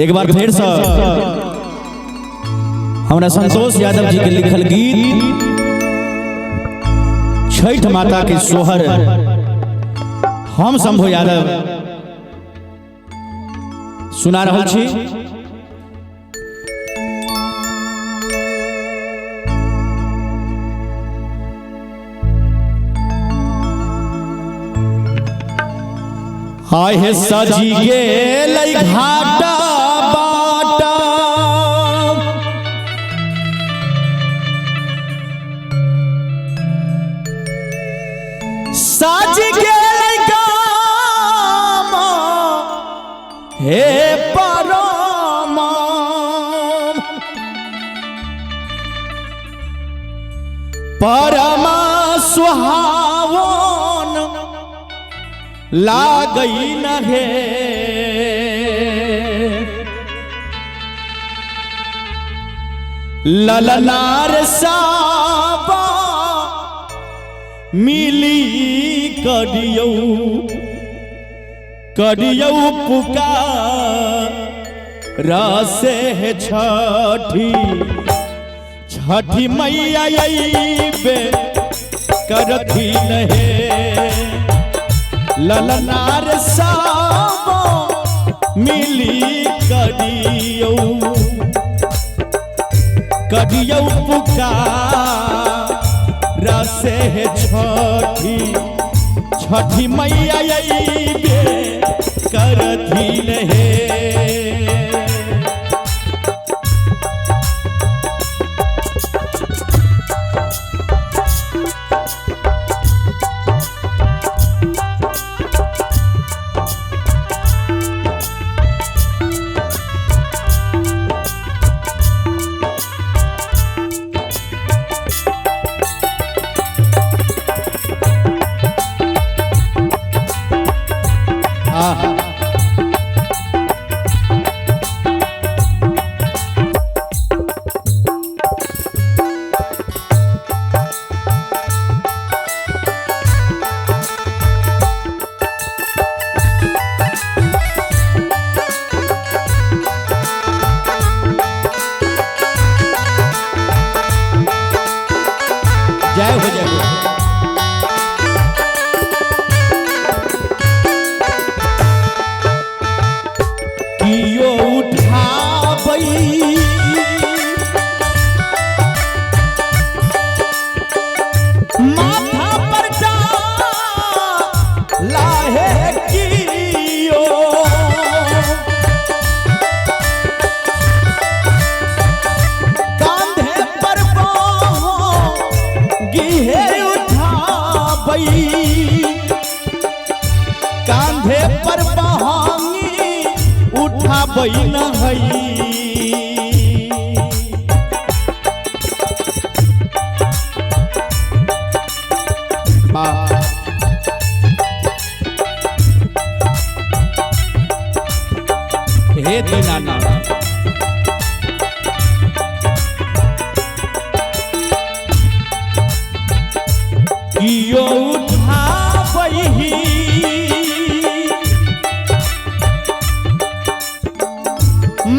एक बार फिर से हमारा संतोष यादव जी के लिखल गीत छठ माता के सोहर हम शंभु यादव सुना रहल छी। हाय हे सजी गेलै घाटा बाटा सज गेलै गाम हे परम परम सुहावन लागई न हे ललनार साबा मिली करियौ करियौ पुकार रसे है छठी छठी मैया अइबे करथी नहे ललनार साबो मिली करियौ करियौ पुकार रसे है छठी छठी मैया अइबे करथी नहे। जय हो जय हो। कियो उठाबै माथा पर डाला है कियो कांधे पर गिहे उठाबै कांधे पर बहांगी उठाबै न हई हे दीनानाथ कियो उठाबही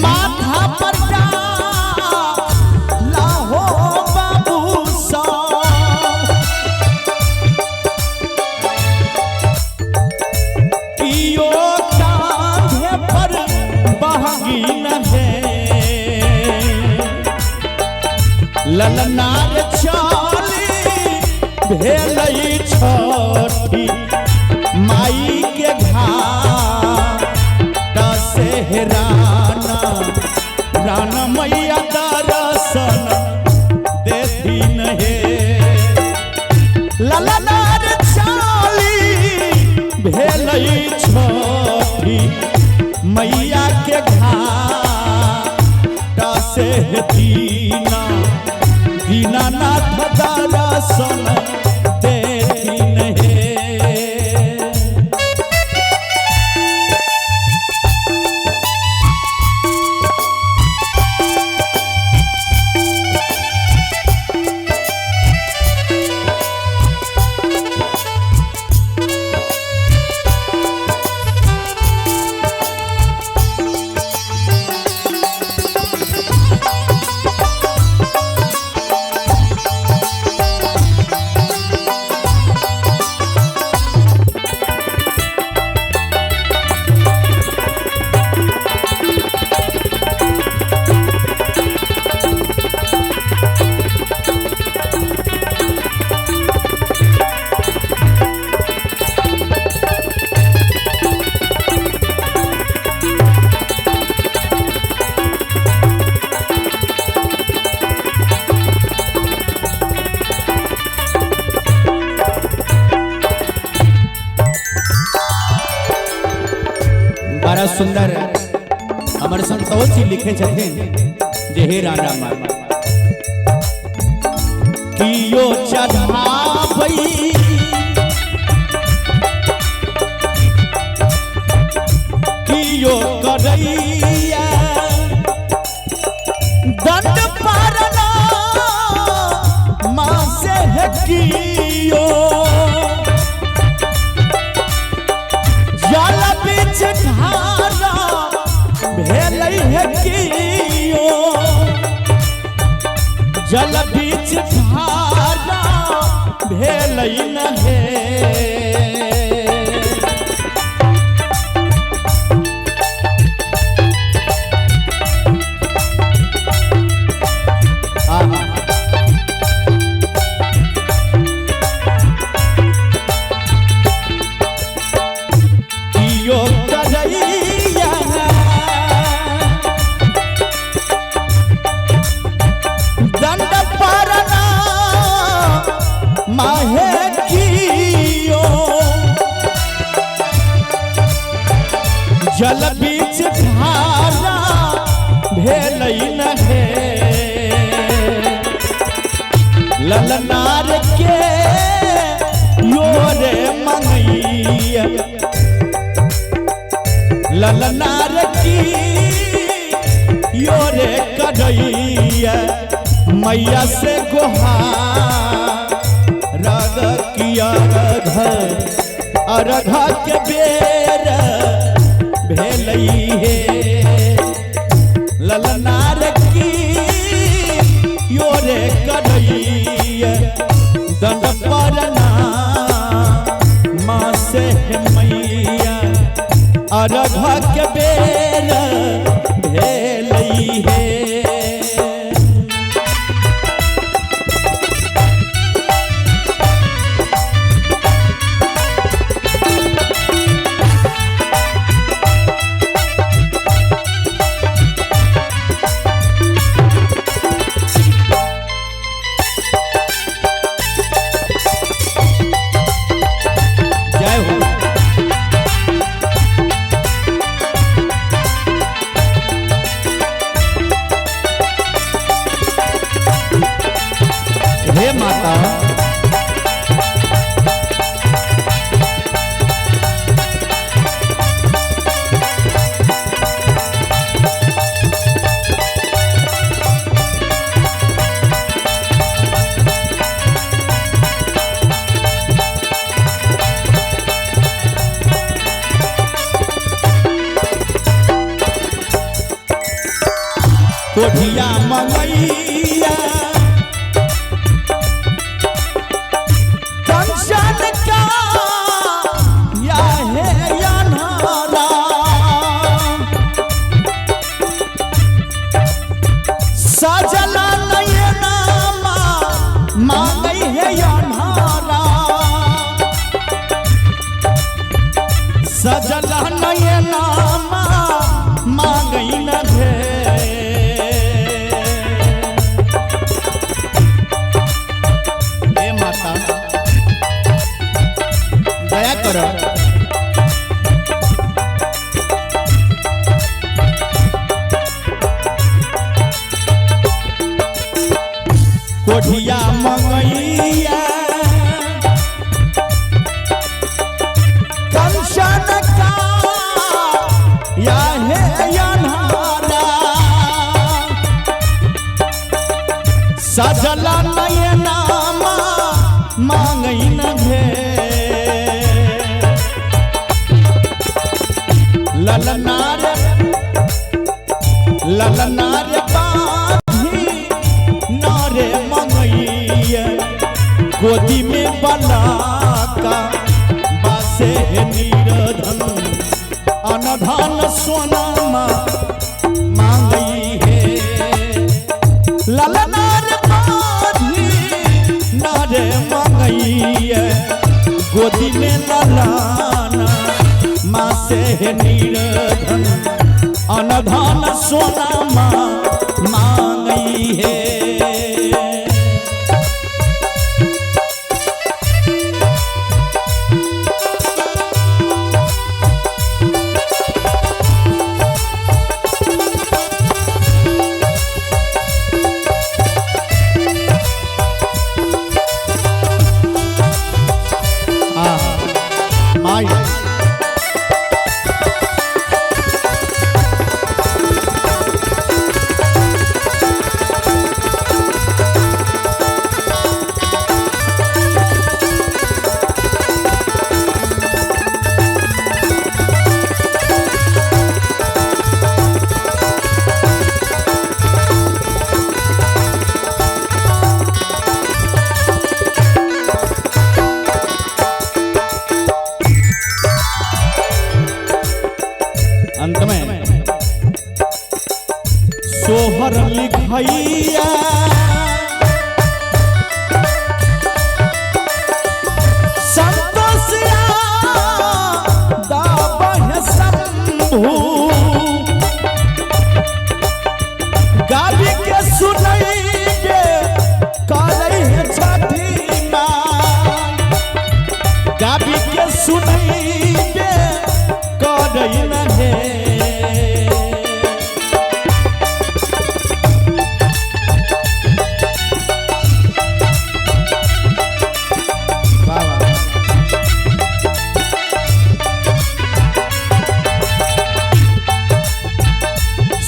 माथा पर डाला हो बाबू साहब कियो कांधे पर बहगी न है ललनार चाली भेलै छठी माई के घाट से राना राना मैया दर्शन देती नहे ललनार चाली भेलै छठी मैया के घाट से दीना दीनानाथ दर्शन देती नहे। बड़ा सुंदर हमर संतोष जी लिखे छथिन जे हे राणा मामा कियो चढ़ावई कियो करैया दंड पारना मां से है कियो जल बीच धारा भेलै है कियो जल बीच धारा भेलै न हे जल बीच धारा भेलै न हे ललनार के योरे मंगैया ललनार की योरे करैया मैया से गोहार रग किया रघ के बेर भेलई हे ललनार की योरे करैया दंड परना मां से मैया अरघ के बेर भेलई हे हे माता कोठिया मंगैया कंचन का या है यानारा सजला नयना मांगई है यानारा सजला नयना मांगई न भे दया करो कोठिया मंगैया कंचन का या है यानारा सजला नयना मांगई न भे ललनार ललनार बाधी नारे मंगैया गोदी में बलाका बासे नीरधन अनधन सोनामा मांगई है ललनार बाधी नारे मंगैया गोदी में ललाना माँ से नीरधन अनधन सोनामा मांगई है अंत में सोहर लिखैया संतोषिया दाबह शंभू गावी के सुनैगे करे छठी माँ गावी के सुनैगे करे नहे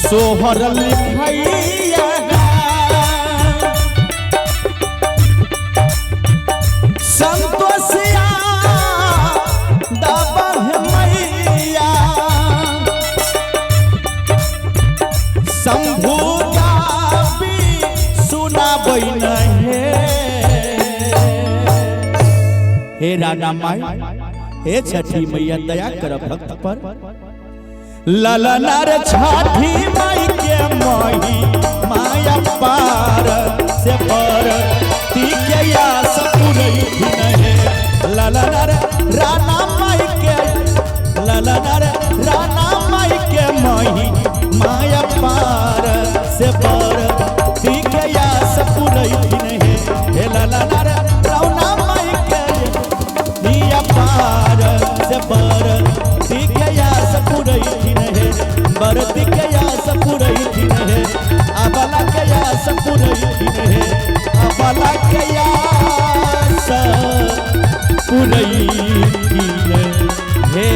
सोहर लिखैया संतोषिया दाबह मैया शंभू गावी सुनाबै नहे हे राना माई हे छठी मैया दया कर भक्त पर ललनार छठी माई के मोही माया पार से पर तीकया सपुरई नहे ललनार राना माई के ललनार राना माई के मोही माया पार से पर तीकया सपुरई नहे हे ललनार राना माई के माया पार से पर तीकया सपुरई बरती कया सपुरई थी नहे अबला कया सपुरई थी नहे अबला कया सपुरई थी नहे